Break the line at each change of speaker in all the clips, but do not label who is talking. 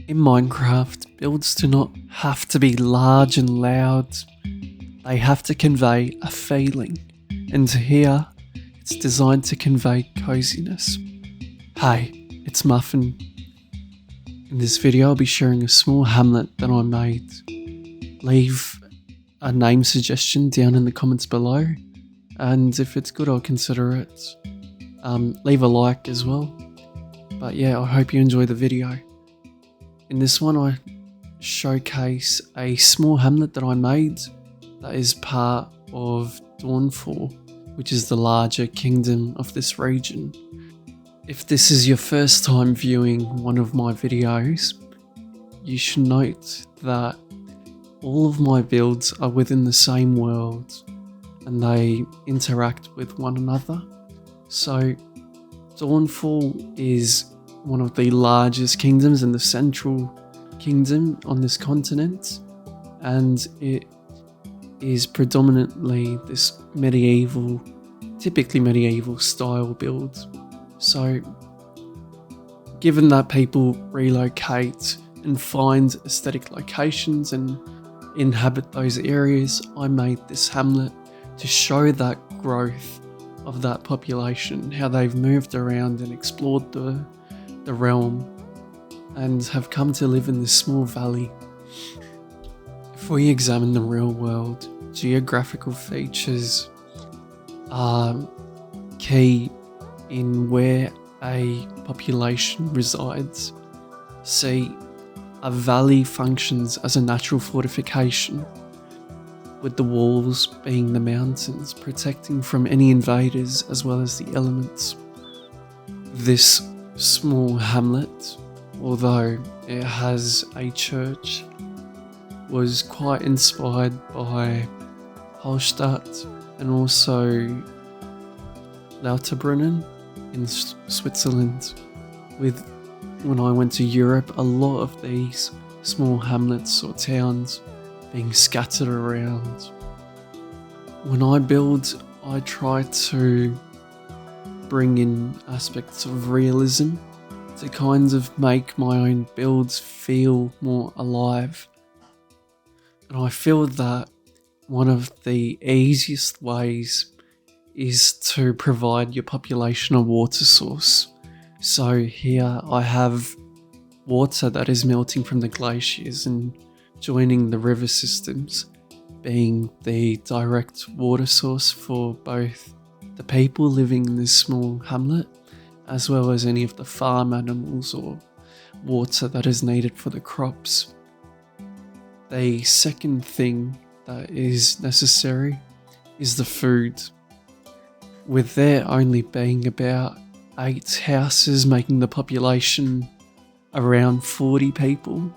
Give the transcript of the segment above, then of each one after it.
In Minecraft, builds do not have to be large and loud, they have to convey a feeling, and here, it's designed to convey coziness. Hey, it's Muffin. In this video I'll be sharing a small hamlet that I made. Leave a name suggestion down in the comments below, and if it's good I'll consider it. Leave a like as well. But yeah, I hope you enjoy the video. In this one I showcase a small hamlet that I made that is part of Dawnfall, which is the larger kingdom of this region. If this is your first time viewing one of my videos, you should note that all of my builds are within the same world and they interact with one another. So Dawnfall is one of the largest kingdoms in the central kingdom on this continent, and it is predominantly this medieval, typically medieval style build. So given that people relocate and find aesthetic locations and inhabit those areas, I made this hamlet to show that growth of that population, how they've moved around and explored the realm and have come to live in this small valley. If we examine the real world, geographical features are key in where a population resides. See, a valley functions as a natural fortification, with the walls being the mountains, protecting from any invaders as well as the elements. This small hamlet, although it has a church, was quite inspired by Hallstatt and also Lauterbrunnen in Switzerland. When I went to Europe, a lot of these small hamlets or towns being scattered around. When I build, I try to bring in aspects of realism to kind of make my own builds feel more alive. And I feel that one of the easiest ways is to provide your population a water source. So here I have water that is melting from the glaciers and joining the river systems, being the direct water source for both the people living in this small hamlet, as well as any of the farm animals or water that is needed for the crops. The second thing that is necessary is the food. With there only being about 8 houses, making the population around 40 people,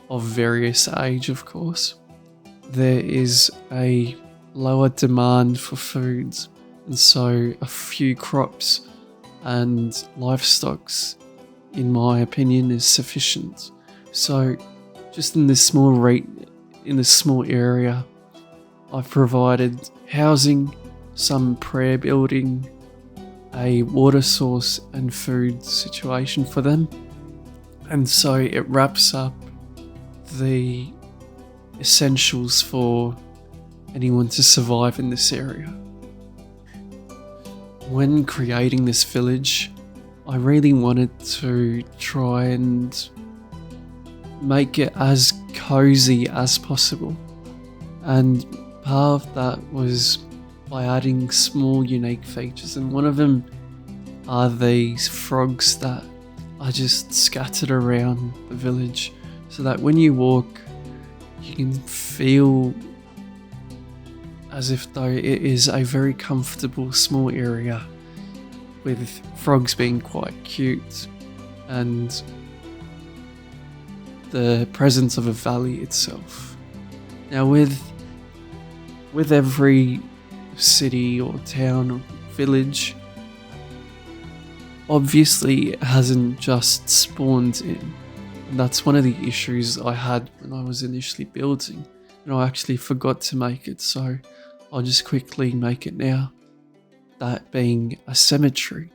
of various age of course, there is a lower demand for foods, and so a few crops and livestocks, in my opinion, is sufficient. So just in this small area, I've provided housing, some prayer building, a water source and food situation for them, and so it wraps up the essentials for anyone to survive in this area. When creating this village, I really wanted to try and make it as cozy as possible, and part of that was by adding small unique features, and one of them are these frogs that are just scattered around the village, so that when you walk you can feel as if though it is a very comfortable small area, with frogs being quite cute and the presence of a valley itself. Now with every city or town or village, obviously it hasn't just spawned in, and that's one of the issues I had when I was initially building, and I actually forgot to make it, so I'll just quickly make it now. That being a cemetery.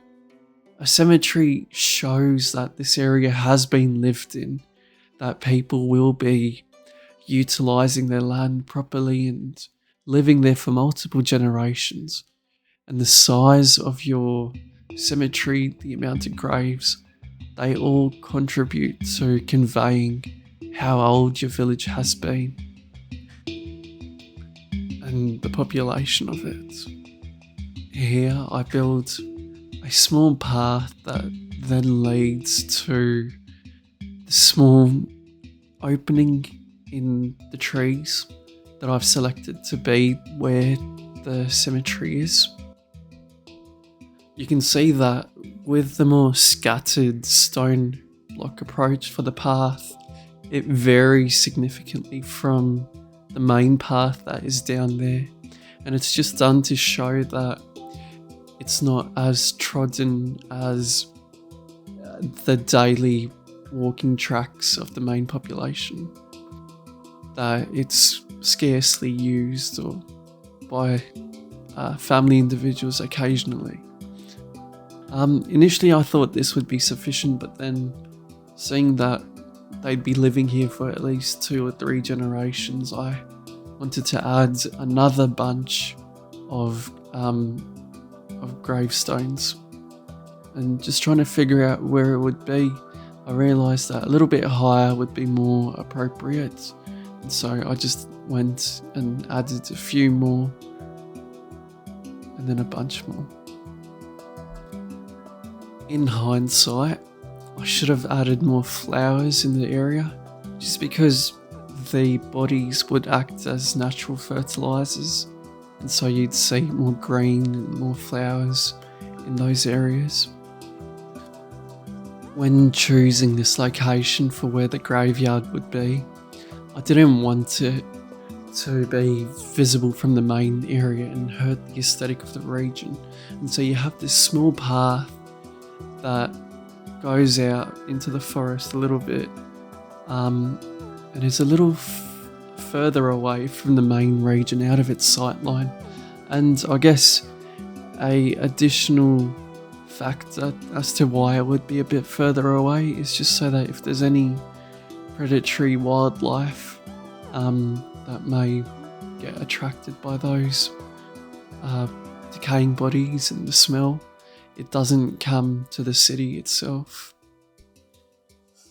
A cemetery shows that this area has been lived in, that people will be utilizing their land properly and living there for multiple generations. And the size of your cemetery, the amount of graves, they all contribute to conveying how old your village has been and the population of it. Here I build a small path that then leads to the small opening in the trees that I've selected to be where the cemetery is. You can see that with the more scattered stone block approach for the path, it varies significantly from the main path that is down there, and it's just done to show that it's not as trodden as the daily walking tracks of the main population, that it's scarcely used or by family individuals occasionally. Initially I thought this would be sufficient, but then seeing that they'd be living here for at least 2 or 3 generations, I wanted to add another bunch of gravestones. And just trying to figure out where it would be, I realised that a little bit higher would be more appropriate. And so I just went and added a few more, and then a bunch more. In hindsight, I should have added more flowers in the area, just because the bodies would act as natural fertilizers, and so you'd see more green and more flowers in those areas. When choosing this location for where the graveyard would be, I didn't want it to be visible from the main area and hurt the aesthetic of the region, and so you have this small path that goes out into the forest a little bit, and is a little further away from the main region, out of its sight line. And I guess a additional factor as to why it would be a bit further away is just so that if there's any predatory wildlife that may get attracted by those decaying bodies and the smell, it doesn't come to the city itself.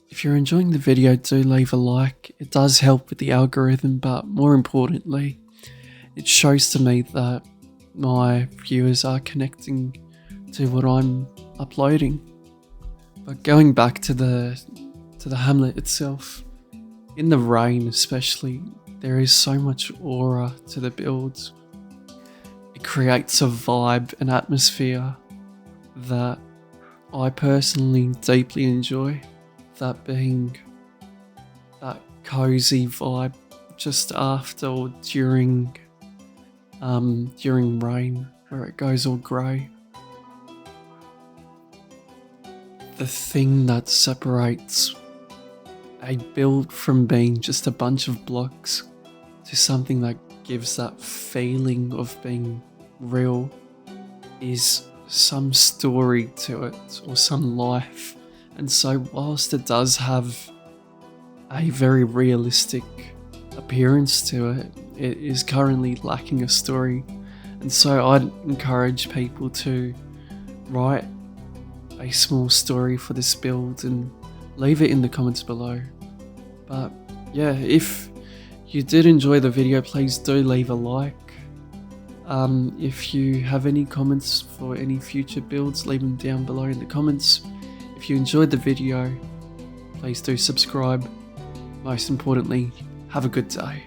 If you're enjoying the video, do leave a like. It does help with the algorithm, but more importantly, it shows to me that my viewers are connecting to what I'm uploading. But going back to the hamlet itself, in the rain especially, there is so much aura to the build. It creates a vibe, an atmosphere that I personally deeply enjoy, that being that cozy vibe just after or during rain, where it goes all grey. The thing that separates a build from being just a bunch of blocks to something that gives that feeling of being real is some story to it, or some life. And so whilst it does have a very realistic appearance to it, it is currently lacking a story. And so I'd encourage people to write a small story for this build and leave it in the comments below. But yeah, if you did enjoy the video, please do leave a like. If you have any comments for any future builds, leave them down below in the comments. If you enjoyed the video, please do subscribe. Most importantly, have a good day.